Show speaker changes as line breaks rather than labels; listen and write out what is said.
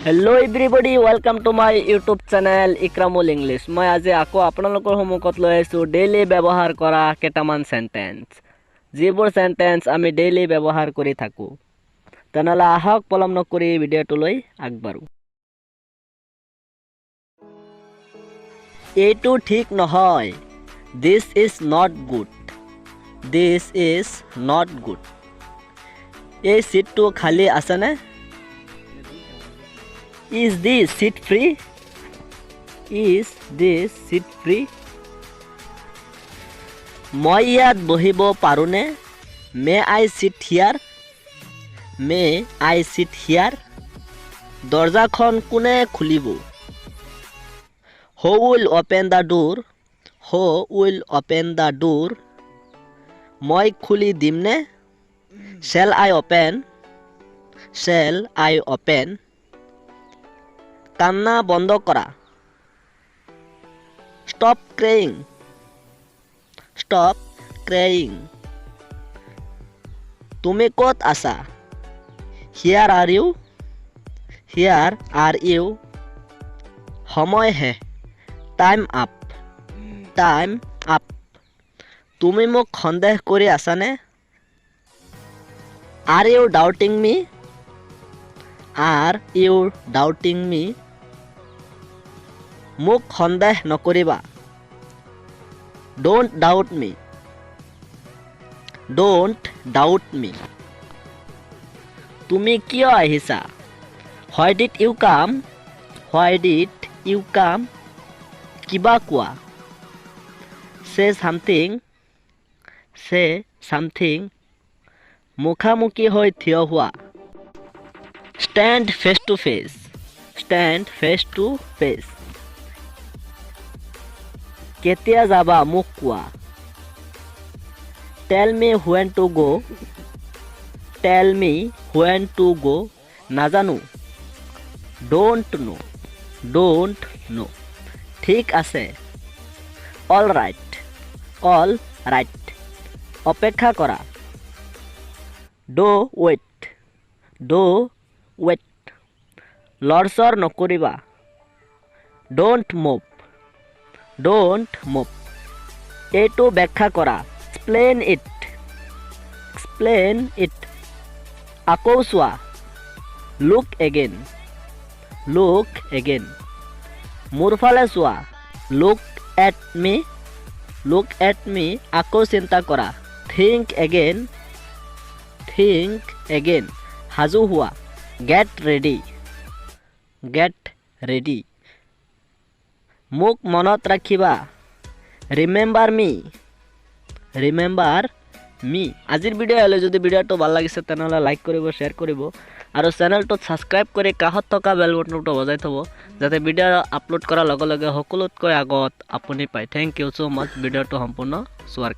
Hello everybody welcome to my YouTube channel Ikramul English. मैं आज आको आपनलोকৰ সন্মুখত লৈ আছো ডেইলি ব্যৱহাৰ কৰা কেইটামান সেন্টেন্স, যিবোৰ সেন্টেন্স আমি ডেইলি ব্যৱহাৰ কৰি থাকো। তেনেহলে আহক পলম নকৰি ভিডিঅ'টোলৈ আগবাঢ়ো। এইটো ঠিক নহয়, this is not good, this is not good। এই সিটটো খালি আছে নে? Is this seat free? Is this seat free? মই ইয়াত বহিব পাৰোনে? May I sit here? May I sit here? দৰজাখন কোনে খুলিব? Who will open the door? Who will open the door? মই খুলি দিমনে? Shall I open? Shall I open? কান্না বন্ধ কৰা। Stop crying. Stop crying. তুমি ক'ত আছা? Here are you? Here are you? সময় শেষ। Time up. Time up. তুমি মোক সন্দেহ কৰি আছানে? Are you doubting me? Are you doubting me? মোক সন্দেহ নকৰিবা। Don't doubt me. Don't doubt me. তুমি কিয় আহিছা? Why did you come? Why did you come? কিবা কোৱা। Say something. Say something. মুখামুখি হৈ থিয় হোৱা। Stand face to face. Stand face to face. কেতিয়া যাবা মোক কোৱা। Tell me when to go. Tell me when to go. নাজানো। Don't know. Don't know. ঠিক আছে। All right. All right. অপেক্ষা কৰা। Do wait. Do wait. লৰচৰ নকৰিবা। Don't move. Don't move. এইটো ব্যাখ্যা কৰা। Explain it. Explain it. আকৌ চোৱা। Look again. Look again. মোৰ ফালে চোৱা। Look at me. Look at me. আকৌ চিন্তা কৰা। Think again. Think again. সাজু হোৱা। Get ready. Get ready. মোক মনত ৰাখিবা। Remember me. Remember me. আজিৰ ভিডিঅ' হ'লে যদি ভিডিঅ'টো ভাল লাগিছে তেনেহ'লে লাইক কৰিব, শ্বেয়াৰ কৰিব আৰু চেনেলটোত ছাবস্ক্ৰাইব কৰি কাষত থকা বেল বটনটো বজাই থ'ব, যাতে ভিডিঅ' আপলোড কৰাৰ লগে লগে সকলোতকৈ আগত আপুনি পায়। থেংক ইউ ছ' মাছ ভিডিঅ'টো সম্পূৰ্ণ চোৱাৰ কাৰণে।